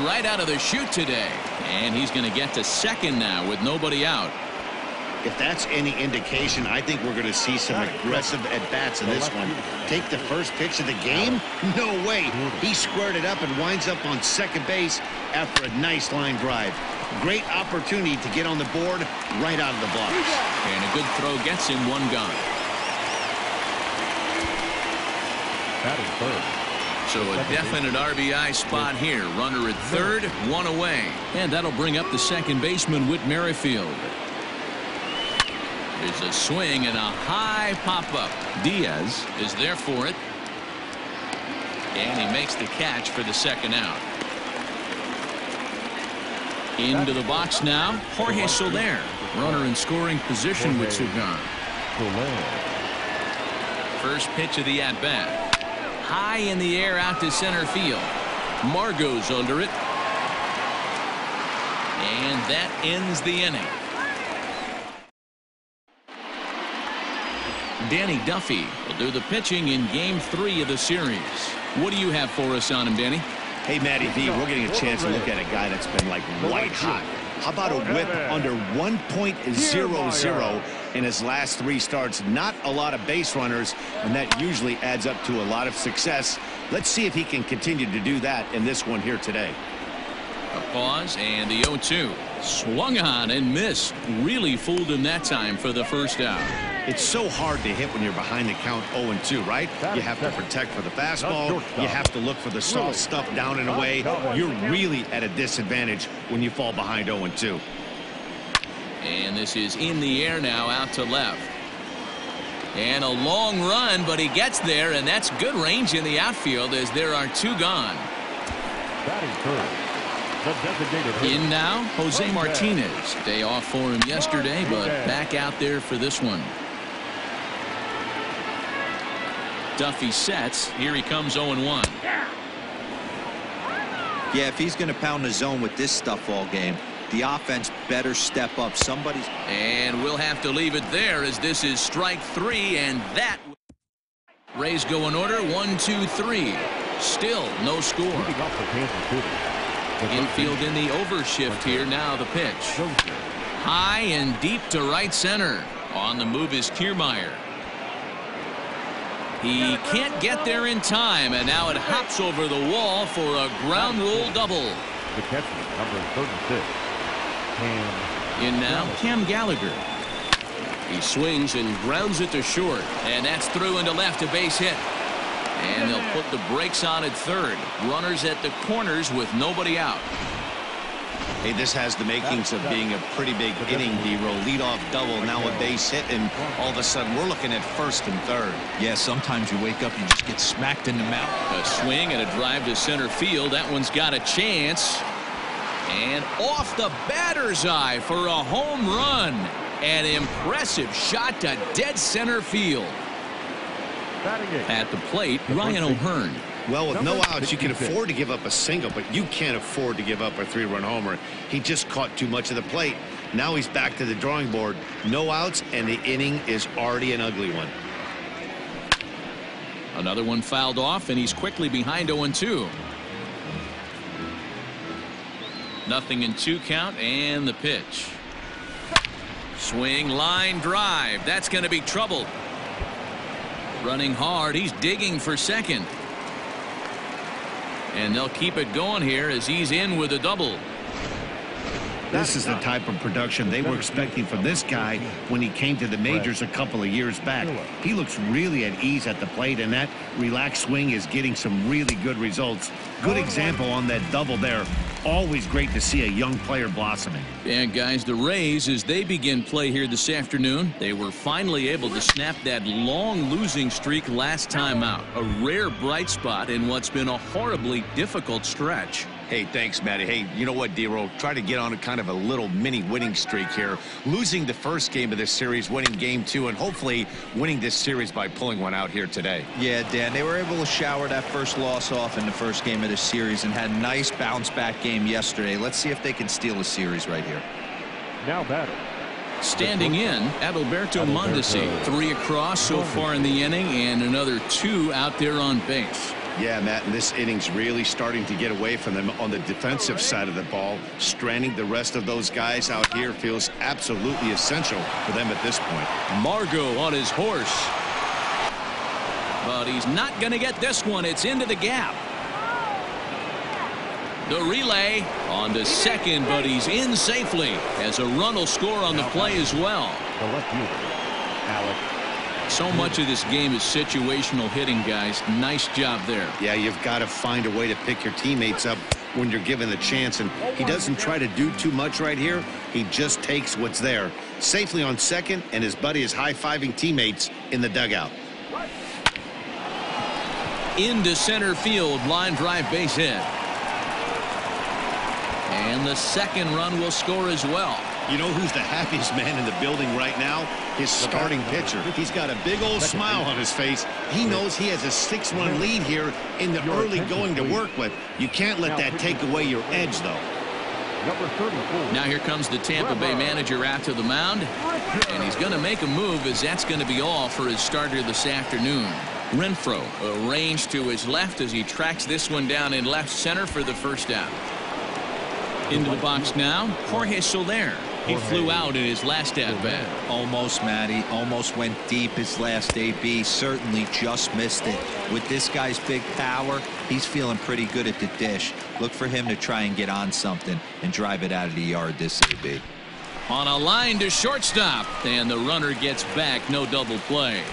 right out of the chute today. And he's going to get to second now with nobody out. If that's any indication, I think we're going to see some aggressive at-bats in this one. Take the first pitch of the game? No way. He squared it up and winds up on second base after a nice line drive. Great opportunity to get on the board right out of the blocks. And a good throw gets him one gone. So a definite RBI spot here. Runner at third, one away. And that'll bring up the second baseman, Whit Merrifield. There's a swing and a high pop-up. Diaz is there for it. And he makes the catch for the second out. Into the box now, Jorge Soler. Runner in scoring position with Sugan. First pitch of the at-bat. High in the air out to center field. Margot's under it. And that ends the inning. Danny Duffy will do the pitching in Game 3 of the series. What do you have for us on him, Danny? Hey, Matty V, we're getting a chance to look at a guy that's been like white hot. How about a whip under 1.00 in his last 3 starts? Not a lot of base runners, and that usually adds up to a lot of success. Let's see if he can continue to do that in this one here today. A pause and the 0-2. Swung on and missed. Really fooled him that time for the first out. It's so hard to hit when you're behind the count 0-2, right? You have to protect for the fastball. You have to look for the soft stuff down and away. You're really at a disadvantage when you fall behind 0-2. And this is in the air now out to left. And a long run, but he gets there, and that's good range in the outfield as there are 2 gone. In now, Jose Martinez. Day off for him yesterday, but back out there for this one. Duffy sets. Here he comes 0-1. Yeah, if he's going to pound the zone with this stuff all game, the offense better step up. Somebody's. And we'll have to leave it there as this is strike 3, and that. Rays go in order. 1-2-3. Still no score. Infield in the overshift here. Now the pitch. High and deep to right center. On the move is Kiermaier. He can't get there in time, and now it hops over the wall for a ground rule double. The catcher, number 36. In now, Cam Gallagher. He swings and grounds it to short, and that's through into left, a base hit. And they'll put the brakes on at third. Runners at the corners with nobody out. Hey, this has the makings of being a pretty big inning, D-roll. Leadoff double, now a base hit, and all of a sudden we're looking at first and third. Yeah, sometimes you wake up, you just get smacked in the mouth. A swing and a drive to center field. That one's got a chance. And off the batter's eye for a home run. An impressive shot to dead center field. At the plate, Ryan O'Hearn. Well, with no outs, you can afford to give up a single, but you can't afford to give up a 3-run homer. He just caught too much of the plate. Now he's back to the drawing board. No outs, and the inning is already an ugly one. Another one fouled off, and he's quickly behind 0-2. Nothing in 2 count, and the pitch. Swing, line drive. That's going to be trouble. Running hard. He's digging for second. And they'll keep it going here as he's in with a double. This is the type of production they were expecting from this guy when he came to the majors a couple of years back. He looks really at ease at the plate, and that relaxed swing is getting some really good results. Good example on that double there. Always great to see a young player blossoming. And guys, the Rays, as they begin play here this afternoon, they were finally able to snap that long losing streak last time out. A rare bright spot in what's been a horribly difficult stretch. Hey, thanks, Matty. Hey, you know what, D-Roll? Try to get on a kind of a little mini winning streak here. Losing the first game of this series, winning game 2, and hopefully winning this series by pulling one out here today. Yeah, Dan, they were able to shower that first loss off in the first game of this series and had a nice bounce-back game yesterday. Let's see if they can steal a series right here. Now batter. Standing in, Adalberto Mondesi. 3 across so far in the inning, and another 2 out there on base. Yeah, Matt, and this inning's really starting to get away from them on the defensive side of the ball. Stranding the rest of those guys out here feels absolutely essential for them at this point. Margot on his horse. But he's not going to get this one. It's into the gap. The relay on to second, but he's in safely as a run will score on the play as well. The left fielder, Alex. So much of this game is situational hitting, guys. Nice job there. Yeah, you've got to find a way to pick your teammates up when you're given the chance, and he doesn't try to do too much right here. He just takes what's there. Safely on second, and his buddy is high-fiving teammates in the dugout. Into center field, line drive base hit. And the second run will score as well. You know who's the happiest man in the building right now? His starting pitcher. He's got a big old smile on his face. He knows he has a 6-run lead here in the early going to work with. You can't let that take away your edge, though. Number 34. Now here comes the Tampa Bay manager out to the mound. And he's going to make a move, as that's going to be all for his starter this afternoon. Renfroe arranged to his left as he tracks this one down in left center for the first out. Into the box now, Jorge Soler. He flew out in his last at-bat. Almost, Matty. Almost went deep his last AB. Certainly just missed it. With this guy's big power, he's feeling pretty good at the dish. Look for him to try and get on something and drive it out of the yard this AB. On a line to shortstop, and the runner gets back. No double play.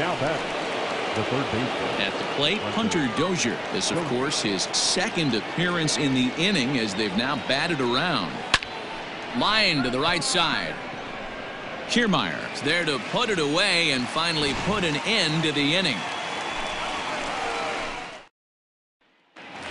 Now batting, the third baseman. At the plate, Hunter Dozier. This, of course, his second appearance in the inning as they've now batted around. Line to the right side. Kiermaier is there to put it away and finally put an end to the inning.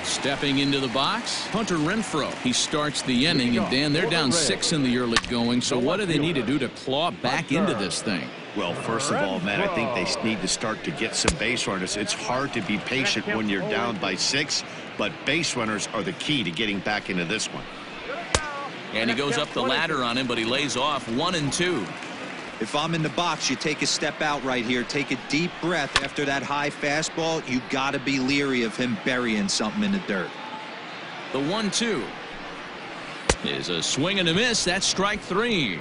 Stepping into the box, Hunter Renfroe. He starts the inning, and Dan, they're down 6 in the early going, so what do they need to do to claw back into this thing? Well, first of all, Matt, I think they need to start to get some base runners. It's hard to be patient when you're down by 6, but base runners are the key to getting back into this one. And he goes up the ladder on him, but he lays off 1 and 2. If I'm in the box, you take a step out right here. Take a deep breath after that high fastball. You got to be leery of him burying something in the dirt. The 1-2 is a swing and a miss. That's strike 3.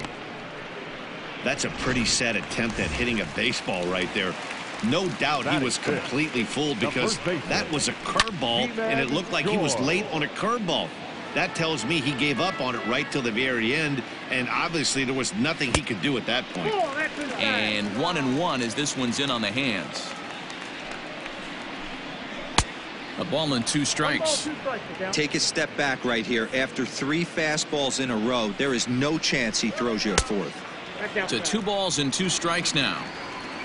That's a pretty sad attempt at hitting a baseball right there. No doubt he was completely fooled because that was a curveball, and it looked like he was late on a curveball. That tells me he gave up on it right till the very end, and obviously there was nothing he could do at that point. And 1-1 as this one's in on the hands. A ball and 2 strikes. Take a step back right here. After 3 fastballs in a row, there is no chance he throws you a 4th. To 2 balls and 2 strikes now.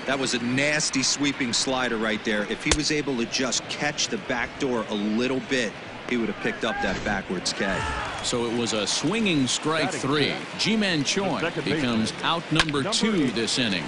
That was a nasty sweeping slider right there. If he was able to just catch the back door a little bit, he would have picked up that backwards K. So it was a swinging strike 3. Ji-Man Choi becomes out number 2 this inning.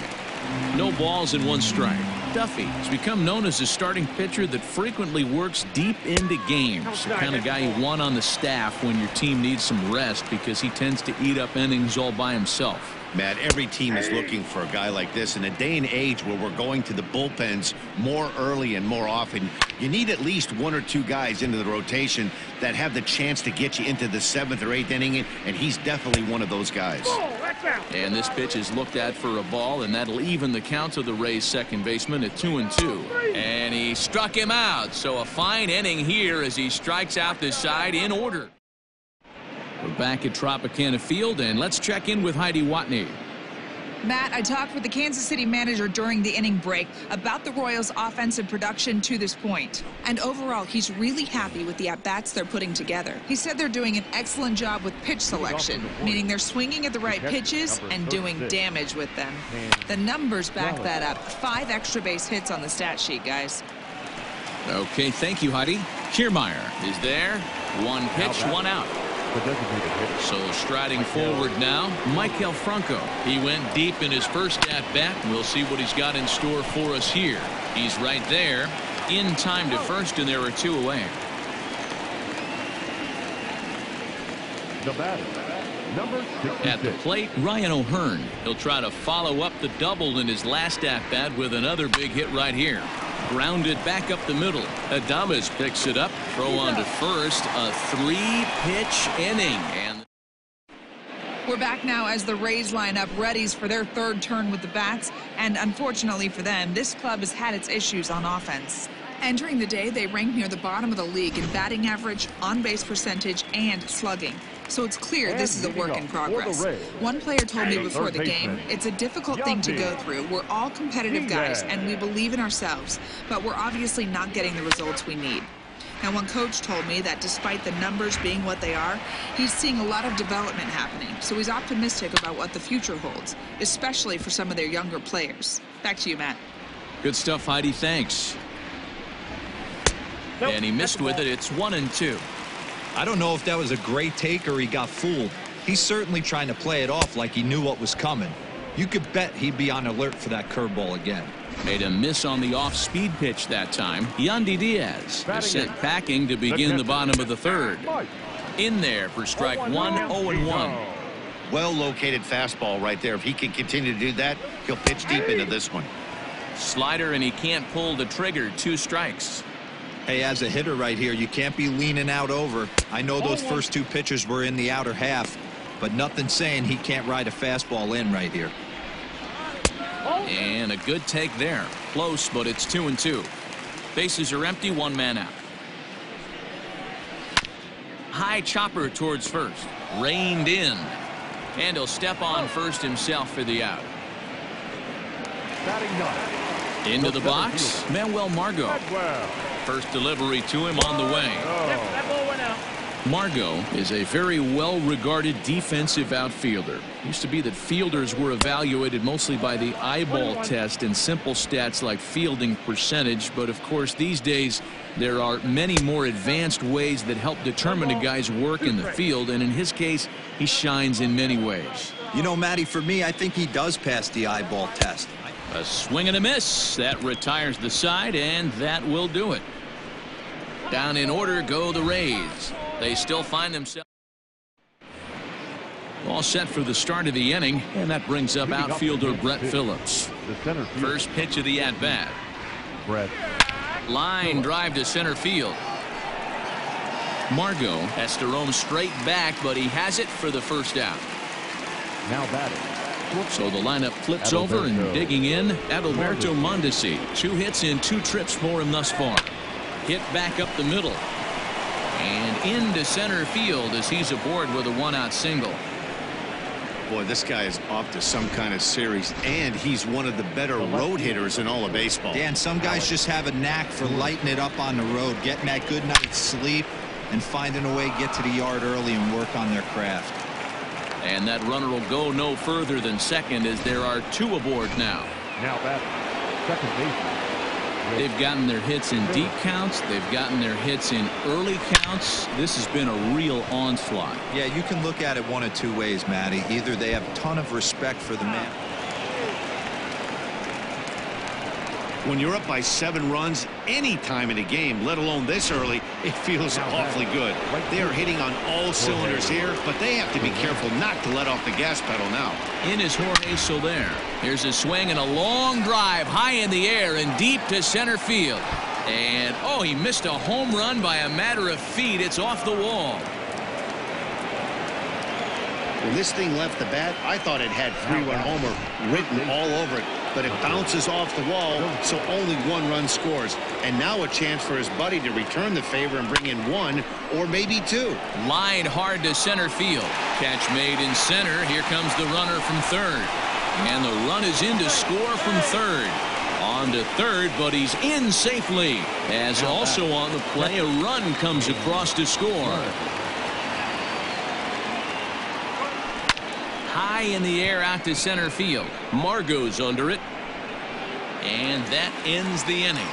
No balls and 1 strike. Duffy has become known as a starting pitcher that frequently works deep into games. The kind of guy you want on the staff when your team needs some rest because he tends to eat up innings all by himself. Matt, every team is looking for a guy like this in a day and age where we're going to the bullpens more early and more often. You need at least 1 or 2 guys into the rotation that have the chance to get you into the 7th or 8th inning, and he's definitely one of those guys. And this pitch is looked at for a ball, and that'll even the count to the Rays' second baseman at 2-2. And he struck him out, so a fine inning here as he strikes out this side in order. We're back at Tropicana Field, and let's check in with Heidi Watney. Matt, I talked with the Kansas City manager during the inning break about the Royals' offensive production to this point. And overall, he's really happy with the at-bats they're putting together. He said they're doing an excellent job with pitch selection, meaning they're swinging at the right pitches and doing damage with them. The numbers back that up. 5 extra base hits on the stat sheet, guys. Okay, thank you, Heidi. Kiermaier is there. 1 pitch, 1 out. So striding forward now, Maikel Franco. He went deep in his first at-bat. We'll see what he's got in store for us here. He's right there, in time to first, and there are 2 away. The batter, number 66. At the plate, Ryan O'Hearn. He'll try to follow up the double in his last at-bat with another big hit right here. Grounded back up the middle. Adames picks it up. Throw on to first. A 3-pitch inning. And we're back now as the Rays line up readies for their third turn with the bats. And unfortunately for them, this club has had its issues on offense. Entering the day, they rank near the bottom of the league in batting average, on-base percentage, and slugging. So it's clear this is a work in progress. One player told me before the game, it's a difficult thing to go through. We're all competitive guys, and we believe in ourselves, but we're obviously not getting the results we need. Now, one coach told me that despite the numbers being what they are, he's seeing a lot of development happening, so he's optimistic about what the future holds, especially for some of their younger players. Back to you, Matt. Good stuff, Heidi. Thanks. And he missed with it. It's 1-2. I don't know if that was a great take or he got fooled. He's certainly trying to play it off like he knew what was coming. You could bet he'd be on alert for that curveball again. Made a miss on the off-speed pitch that time. Yandy Diaz is sent packing to begin the bottom of the third. In there for strike one, 0-1. Well-located fastball right there. If he can continue to do that, he'll pitch deep into this one. Slider, and he can't pull the trigger. 2 strikes. Hey, as a hitter right here, you can't be leaning out over. I know those first 2 pitches were in the outer half, but nothing saying he can't ride a fastball in right here. And a good take there. Close, but it's 2-2. Bases are empty, 1 man out. High chopper towards first. Reined in. And he'll step on first himself for the out. Into the box, Manuel Margot. First delivery to him on the way. Margot is a very well-regarded defensive outfielder. Used to be that fielders were evaluated mostly by the eyeball test and simple stats like fielding percentage, but of course these days there are many more advanced ways that help determine a guy's work in the field, and in his case he shines in many ways. You know, Matty, for me, I think he does pass the eyeball test. A swing and a miss. That retires the side, and that will do it. Down in order go the Rays. They still find themselves all set for the start of the inning, and that brings up outfielder Brett Phillips. First pitch of the at-bat. Line drive to center field. Margot has to roam straight back, but he has it for the first out. Now batting. So the lineup flips over, and digging in, Adalberto Mondesi. 2 hits in 2 trips for him thus far. Hit back up the middle. And into center field as he's aboard with a 1-out single. Boy, this guy is off to some kind of series, and he's one of the better road hitters in all of baseball. Dan, some guys just have a knack for lighting it up on the road, getting that good night's sleep, and finding a way to get to the yard early and work on their craft. And that runner will go no further than second as there are 2 aboard now. Now batting. Second baseman. They've gotten their hits in deep counts. They've gotten their hits in early counts. This has been a real onslaught. Yeah, you can look at it one of 2 ways, Matty. Either they have a ton of respect for the man. When you're up by 7 runs any time in a game, let alone this early, it feels awfully good. They are hitting on all cylinders here, but they have to be careful not to let off the gas pedal now. In is Jorge Soler. Here's a swing and a long drive high in the air and deep to center field. And, oh, he missed a home run by a matter of feet. It's off the wall. When this thing left the bat, I thought it had 3-run homer written all over it. But it bounces off the wall, so only 1 run scores. And now a chance for his buddy to return the favor and bring in 1 or maybe 2. Line hard to center field. Catch made in center. Here comes the runner from third. And the run is in to score from third. On to third, but he's in safely. As also on the play, a run comes across to score. High in the air out to center field. Margot's under it. And that ends the inning.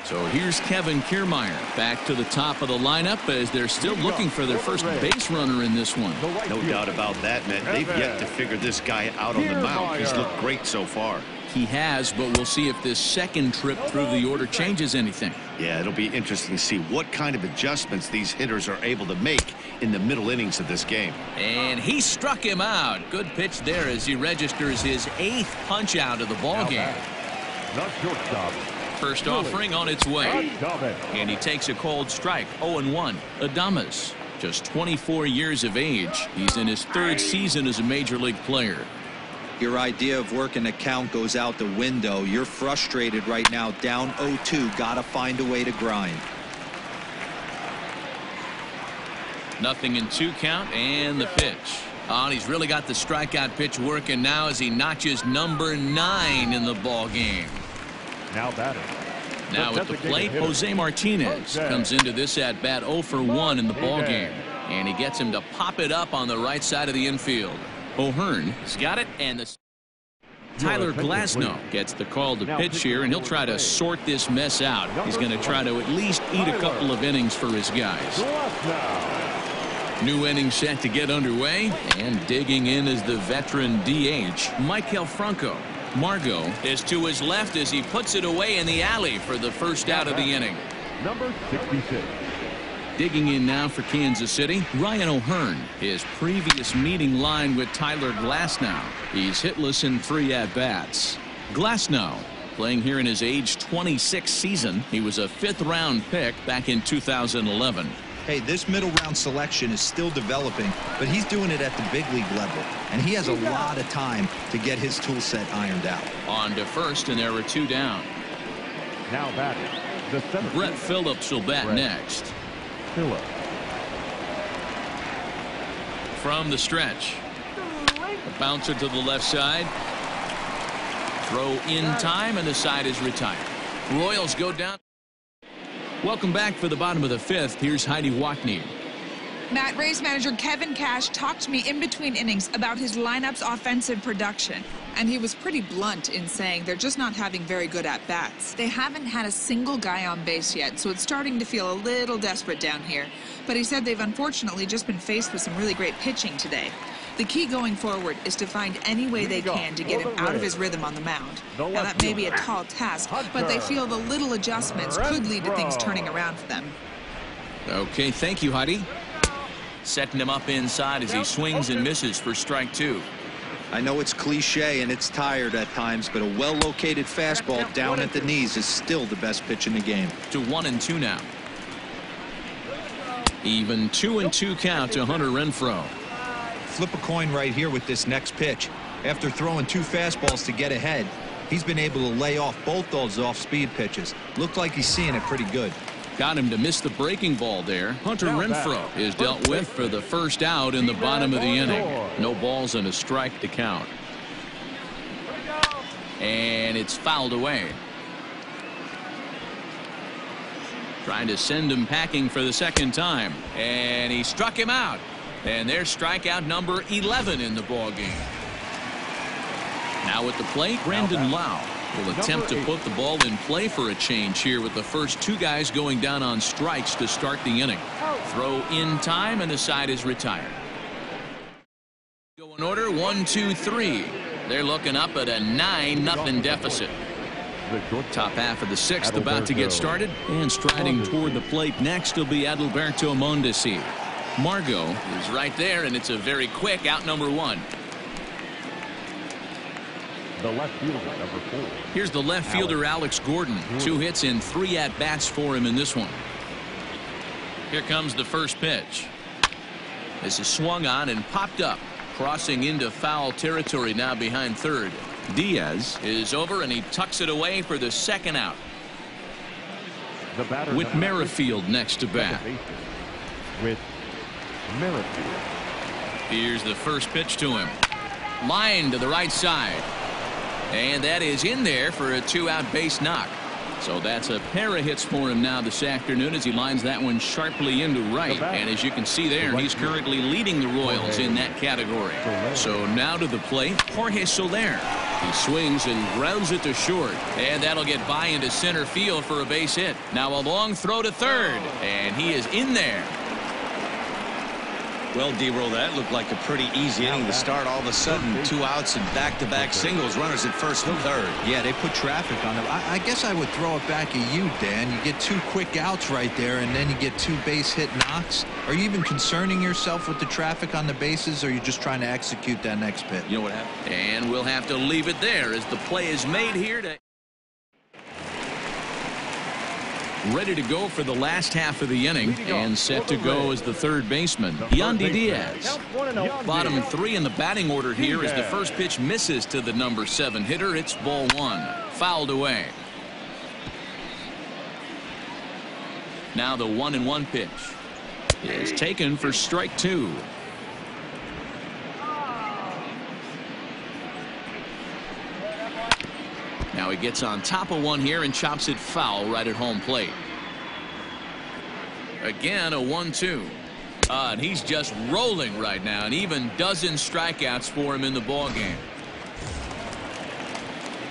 So here's Kevin Kiermaier back to the top of the lineup as they're still looking for their first base runner in this one. No doubt about that, man. They've yet to figure this guy out on the mound. He's looked great so far. He has, but we'll see if this second trip through the order changes anything. Yeah, it'll be interesting to see what kind of adjustments these hitters are able to make in the middle innings of this game. And he struck him out. Good pitch there as he registers his 8th punch out of the ball game. The shortstop. First offering on its way. And he takes a cold strike. 0-1. Adames, just 24 years of age. He's in his third season as a major league player. Your idea of working a count goes out the window. You're frustrated right now, down 0-2. Gotta find a way to grind. Nothing in 2 count, and the pitch. Oh, and he's really got the strikeout pitch working now as he notches number 9 in the ball game. Now batting. Now at the plate, Jose Martinez comes into this at bat 0 for 1 in the ball game, and he gets him to pop it up on the right side of the infield. O'Hearn's got it, and the Tyler Glasnow gets the call to pitch here, and he'll try to sort this mess out. He's going to try to at least eat a couple of innings for his guys. New inning set to get underway, and digging in is the veteran DH, Maikel Franco. Margot is to his left as he puts it away in the alley for the first out of the inning. Number 66. Digging in now for Kansas City, Ryan O'Hearn. His previous meeting line with Tyler Glasnow. He's hitless in 3 at-bats. Glasnow playing here in his age 26 season. He was a 5th-round pick back in 2011. Hey, this middle round selection is still developing, but he's doing it at the big league level, and he has a lot of time to get his tool set ironed out. On to first, and there are 2 down. Now batting. The Brett Phillips will bat next. Phillips. From the stretch. A bouncer to the left side. Throw in time, and the side is retired. Royals go down. Welcome back for the bottom of the 5th. Here's Heidi Watney. Matt, Rays manager Kevin Cash talked to me in between innings about his lineup's offensive production, and he was pretty blunt in saying they're just not having very good at-bats. They haven't had a single guy on base yet, so it's starting to feel a little desperate down here. But he said they've unfortunately just been faced with some really great pitching today. The key going forward is to find any way they can to get him out of his rhythm on the mound. Now, that may be a tall task, but they feel the little adjustments could lead to things turning around for them. Okay, thank you, Heidi. Setting him up inside as he swings and misses for strike 2. I know it's cliche and it's tired at times, but a well-located fastball down at the knees is still the best pitch in the game. To 1-2 now. Even 2-2 count to Hunter Renfroe. Flip a coin right here with this next pitch. After throwing 2 fastballs to get ahead, he's been able to lay off both those off-speed pitches. Looked like he's seeing it pretty good. Got him to miss the breaking ball there. Hunter Renfroe is dealt with for the first out in the bottom of the inning. No balls and a strike to count. And it's fouled away. Trying to send him packing for the 2nd time. And he struck him out. And there's strikeout number 11 in the ball game. Now at the plate, Brandon Lau will attempt to put the ball in play for a change here with the first 2 guys going down on strikes to start the inning. Throw in time, and the side is retired. Go in order, 1, 2, 3. They're looking up at a 9-0 deficit. Top half of the 6th about to get started, and striding toward the plate next will be Adalberto Mondesi. Margot is right there, and it's a very quick out number 1. The left fielder, number 4. Here's the left fielder, Alex Gordon. 2 hits and 3 at-bats for him in this one. Here comes the first pitch. This is swung on and popped up, crossing into foul territory now behind third. Diaz is over, and he tucks it away for the 2nd out. With Merrifield next to bat. With Merrifield. Here's the first pitch to him. Line to the right side. And that is in there for a 2-out base knock. So that's a pair of hits for him now this afternoon as he lines that one sharply into right. And as you can see there, he's currently leading the Royals in that category. So now to the plate, Jorge Soler. He swings and grounds it to short. And that'll get by into center field for a base hit. Now a long throw to third. And he is in there. Well, D-Roll, that looked like a pretty easy inning to start. All of a sudden, 2 outs and back-to-back singles, runners at first and third. Yeah, they put traffic on it. I guess I would throw it back at you, Dan. You get 2 quick outs right there, and then you get 2 base hit knocks. Are you even concerning yourself with the traffic on the bases, or are you just trying to execute that next pitch? You know what happened? And we'll have to leave it there as the play is made here to Ready to go for the last half of the inning and set to go as the third baseman, Yandy Diaz. Bottom three in the batting order here as the first pitch misses to the number 7 hitter. It's ball 1, fouled away. Now the 1-1 pitch is taken for strike 2. Now he gets on top of one here and chops it foul right at home plate. Again, a 1-2. And he's just rolling right now, and even dozen strikeouts for him in the ball game.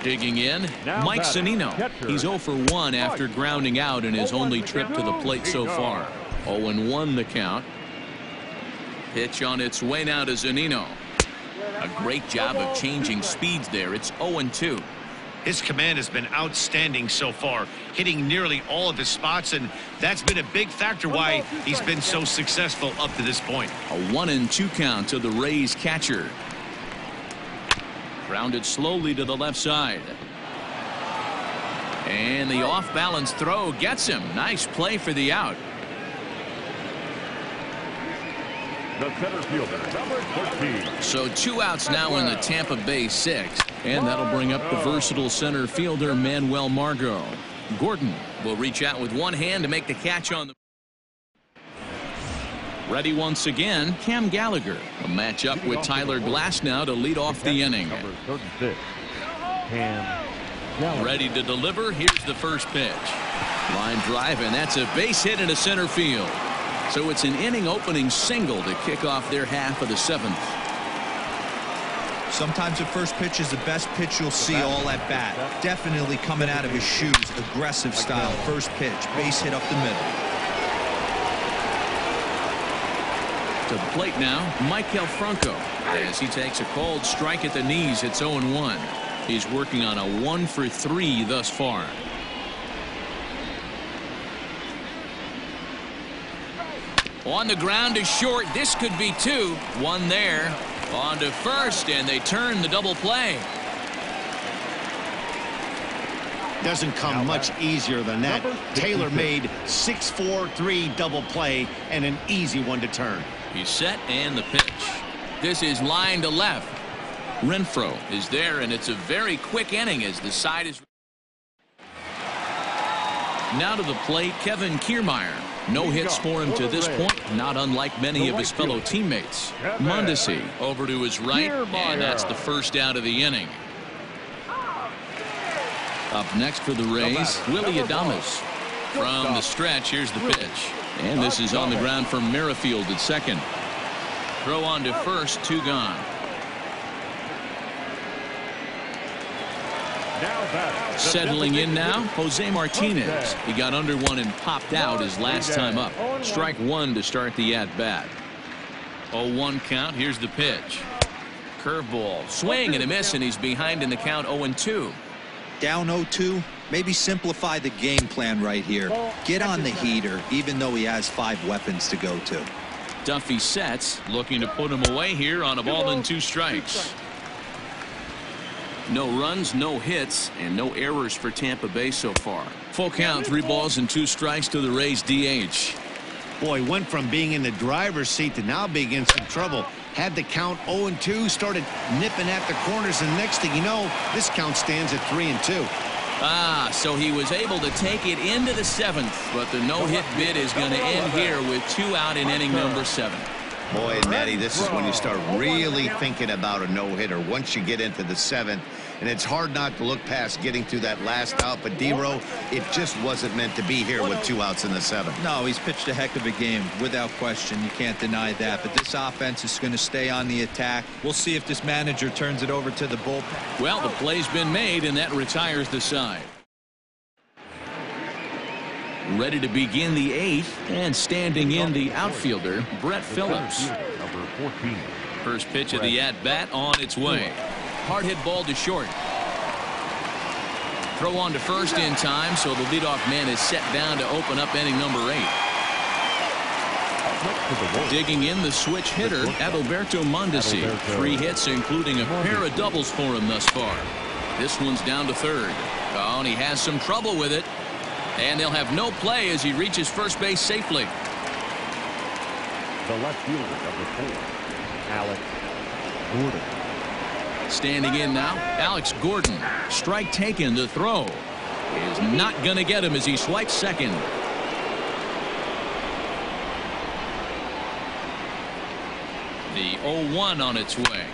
Digging in, Mike Zunino. He's 0 for 1 after grounding out in his only trip to the plate so far. 0-1 the count. Pitch on its way now to Zunino. A great job of changing speeds there. It's 0-2. His command has been outstanding so far, hitting nearly all of his spots, and that's been a big factor why he's been so successful up to this point. A 1-2 count to the Rays catcher. Grounded slowly to the left side. And the off-balance throw gets him. Nice play for the out. The center fielder, number 14. So 2 outs now in the Tampa Bay 6. And that'll bring up the versatile center fielder, Manuel Margot. Gordon will reach out with one hand to make the catch on the. Ready once again, Cam Gallagher. A matchup with Tyler Glasnow to lead off the inning. Number 36, Cam Gallagher. Ready to deliver. Here's the first pitch. Line drive, and that's a base hit into center field. So it's an inning opening single to kick off their half of the 7th. Sometimes the first pitch is the best pitch you'll see all at bat. Definitely coming out of his shoes. Aggressive style. First pitch. Base hit up the middle. To the plate now, Maikel Franco. As he takes a cold strike at the knees, it's 0-1. He's working on a 1 for 3 thus far. On the ground to short. This could be 2. 1 there. On to first, and they turn the double play. Doesn't come much easier than that. Taylor made 6-4-3 double play and an easy one to turn. He's set and the pitch. This is line to left. Renfroe is there, and it's a very quick inning as the side is. Now to the plate, Kevin Kiermaier. No hits for him to this point, not unlike many of his fellow teammates. Mondesi over to his right, and that's the first out of the inning. Up next for the Rays, Willie Adames. From the stretch, here's the pitch. And this is on the ground for Merrifield at second. Throw on to first, 2 gone. Settling in now, Jose Martinez. He got under one and popped out his last time up. Strike 1 to start the at-bat. 0-1 count. Here's the pitch. Curveball. Swing and a miss, and he's behind in the count 0-2. Down 0-2. Maybe simplify the game plan right here. Get on the heater, even though he has 5 weapons to go to. Duffy sets, looking to put him away here on a ball and 2 strikes. No runs, no hits, and no errors for Tampa Bay so far. Full count, 3 balls and 2 strikes to the Rays DH. Boy, went from being in the driver's seat to now being in some trouble. Had the count 0-2, started nipping at the corners, and next thing you know, this count stands at 3-2. So he was able to take it into the 7th, but the no-hit bid is going to end here with 2 out in inning number 7. Boy, Matty, this is when you start really thinking about a no-hitter. Once you get into the 7th, and it's hard not to look past getting to that last out. But D-Row, it just wasn't meant to be here with 2 outs in the 7th. No, he's pitched a heck of a game, without question. You can't deny that. But this offense is going to stay on the attack. We'll see if this manager turns it over to the bullpen. Well, the play's been made, and that retires the side. Ready to begin the 8th, and standing in the outfielder, Brett Phillips. Number 14. First pitch of the at-bat on its way. Hard hit ball to short. Throw on to first in time, so the leadoff man is set down to open up inning number 8. Digging in the switch hitter, Adalberto Mondesi. 3 hits, including a pair of doubles for him thus far. This one's down to third. Oh, and he has some trouble with it. And they'll have no play as he reaches first base safely. The left fielder, number 4, Alex Gordon. Standing in now, Alex Gordon. Strike taken. The throw is not going to get him as he swipes second. The 0-1 on its way.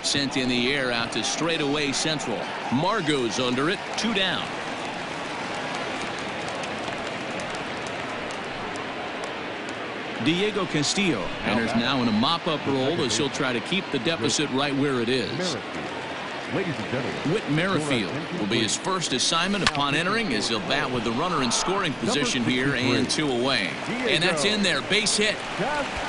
Sent in the air out to straightaway central. Margot's under it. 2 down. Diego Castillo enters now in a mop-up role as he'll try to keep the deficit right where it is. Ladies and gentlemen, Whit Merrifield will be his first assignment upon entering as he'll bat with the runner in scoring position here and 2 away. And that's in there. Base hit.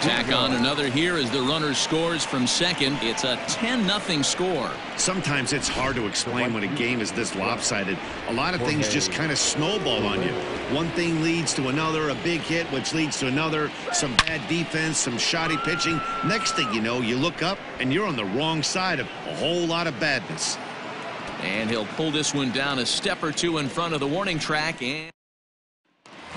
Tack on another here as the runner scores from second. It's a 10-0 score. Sometimes it's hard to explain when a game is this lopsided. A lot of things just kind of snowball on you. One thing leads to another, a big hit, which leads to another, some bad defense, some shoddy pitching. Next thing you know, you look up and you're on the wrong side of a whole lot of badness. And he'll pull this one down a step or 2 in front of the warning track. And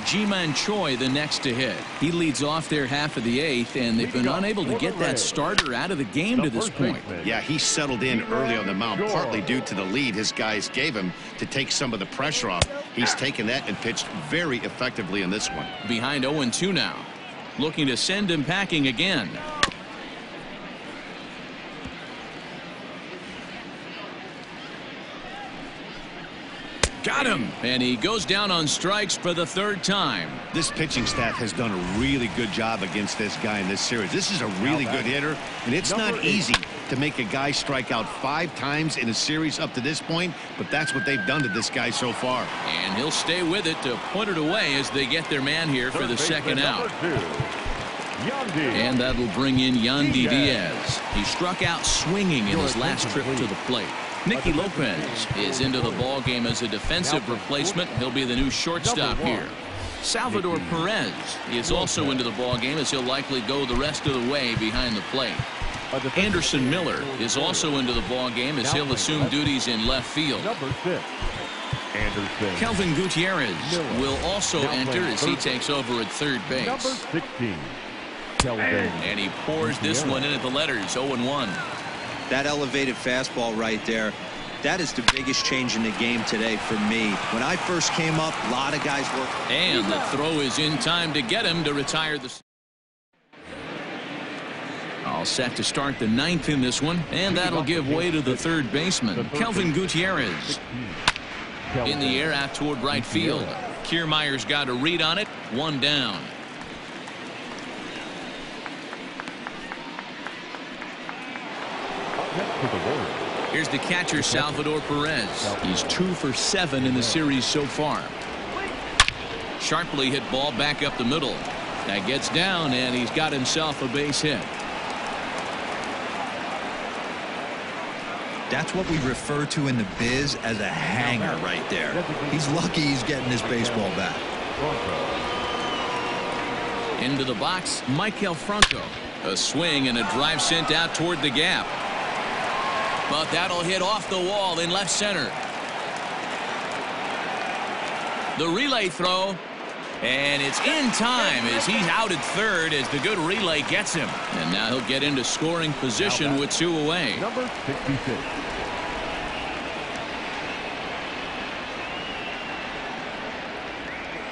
Ji-Man Choi the next to hit. He leads off their half of the 8th, and they've been unable to get that starter out of the game to this point. Yeah, he settled in early on the mound, partly due to the lead his guys gave him to take some of the pressure off. He's taken that and pitched very effectively in this one. Behind 0-2 now. Looking to send him packing again. Got him, and he goes down on strikes for the 3rd time. This pitching staff has done a really good job against this guy in this series. This is a really good hitter, and it's not easy to make a guy strike out 5 times in a series up to this point, but that's what they've done to this guy so far. And he'll stay with it to put it away as they get their man here for the 2nd out. And that'll bring in Yandy Diaz. He struck out swinging in his last trip to the plate. Nicky Lopez is into the ball game as a defensive replacement. He'll be the new shortstop here. Salvador Perez is also into the ball game as he'll likely go the rest of the way behind the plate. Anderson Miller is also into the ball game as he'll assume duties in left field. Kelvin Gutierrez will also enter as he takes over at third base. And he pours this one in at the letters. 0-1. That elevated fastball right there, that is the biggest change in the game today for me. When I first came up, a lot of guys were. And the throw is in time to get him to retire the. All set to start the 9th in this one, and that'll give way to the third baseman, Kelvin Gutierrez. In the air out toward right field. Kiermaier's got a read on it. 1 down. Here's the catcher, Salvador Perez. He's 2 for 7 in the series so far. Sharply hit ball back up the middle. That gets down, and he's got himself a base hit. That's what we refer to in the biz as a hanger right there. He's lucky he's getting this baseball back. Into the box, Maikel Franco. A swing and a drive sent out toward the gap. But that'll hit off the wall in left center. The relay throw. And it's in time as he's out at third as the good relay gets him. And now he'll get into scoring position with 2 away. Number 66.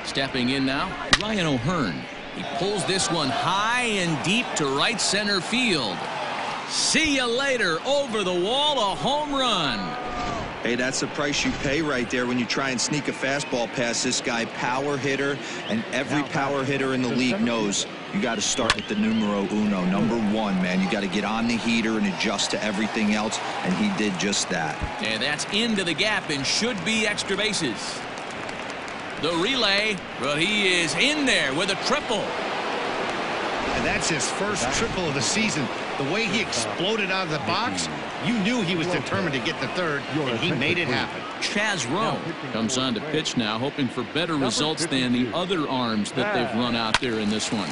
Stepping in now, Ryan O'Hearn. He pulls this one high and deep to right center field. See you later. Over the wall, a home run. Hey, that's the price you pay right there when you try and sneak a fastball past this guy. Power hitter, and every power hitter in the league knows you got to start with the numero uno, number 1, man. You got to get on the heater and adjust to everything else, and he did just that. And that's into the gap and should be extra bases. The relay, but he is in there with a triple. And that's his first triple of the season. The way he exploded out of the box, you knew he was determined to get the third, and he made it happen. Chaz Rowe comes on to pitch now, hoping for better results than the other arms that they've run out there in this one.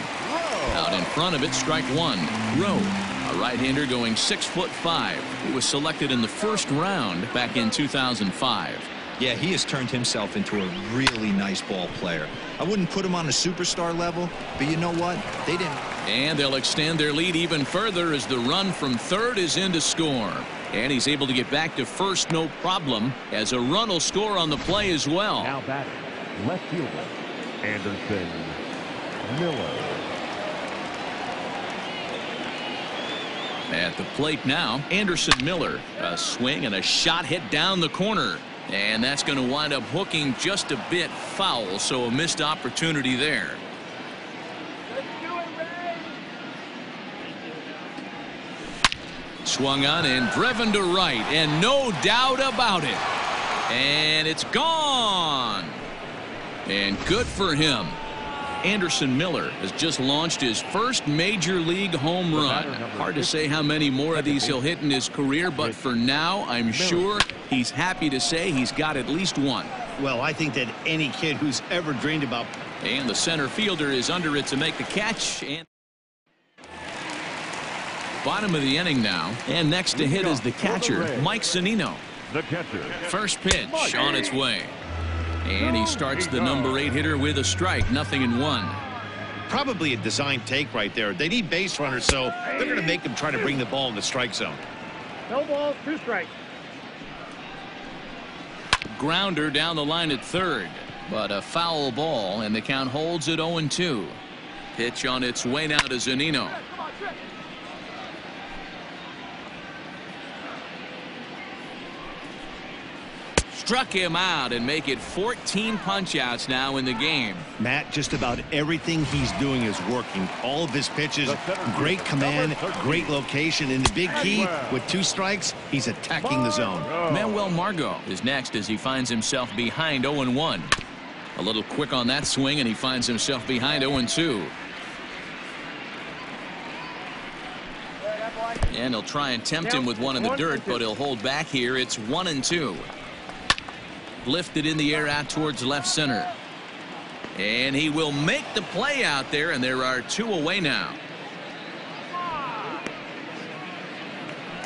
Out in front of it, strike 1. Rowe, a right-hander going 6'5". He was selected in the first round back in 2005. Yeah, he has turned himself into a really nice ball player. I wouldn't put him on a superstar level, but you know what? They didn't. And they'll extend their lead even further as the run from third is in to score. And he's able to get back to first no problem, as a run will score on the play as well. Now batting, left fielder, Anderson Miller. At the plate now, Anderson Miller. A swing and a shot hit down the corner. And that's going to wind up hooking just a bit foul, so a missed opportunity there. Swung on and driven to right, and no doubt about it. And it's gone. And good for him. Anderson Miller has just launched his first major league home run. Hard to say how many more of these he'll hit in his career, but for now, I'm sure he's happy to say he's got at least one. Well, I think that any kid who's ever dreamed about. And the center fielder is under it to make the catch. And bottom of the inning now. And next to hit is the catcher, Mike Zunino. The catcher. First pitch on its way. And he starts the number 8 hitter with a strike, 0-1. Probably a design take right there. They need base runners, so they're going to make them try to bring the ball in the strike zone. No balls, 2 strikes. Grounder down the line at third, but a foul ball, and the count holds at 0-2. Pitch on its way now to Zunino. Struck him out and make it 14 punch-outs now in the game. Matt, just about everything he's doing is working. All of his pitches, great command, great location, and the big key, with 2 strikes, he's attacking the zone. Manuel Margot is next as he finds himself behind 0-1. A little quick on that swing, and he finds himself behind 0-2. And he'll try and tempt him with one in the dirt, but he'll hold back here. It's 1-2. Lifted in the air out towards left center. And he will make the play out there, and there are 2 away now.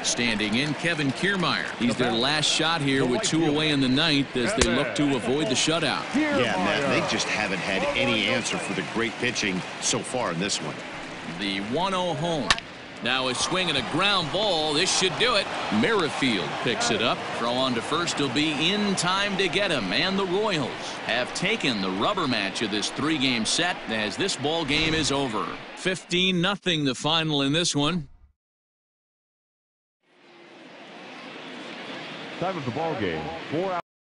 Standing in, Kevin Kiermaier. He's their last shot here with 2 away in the 9th as they look to avoid the shutout. Yeah, Matt, they just haven't had any answer for the great pitching so far in this one. The 1-0 home. Now a swing and a ground ball. This should do it. Merrifield picks it up. Throw on to first will be in time to get him. And the Royals have taken the rubber match of this 3-game set as this ball game is over. 15-0 the final in this one. Time of the ball game, 4 hours.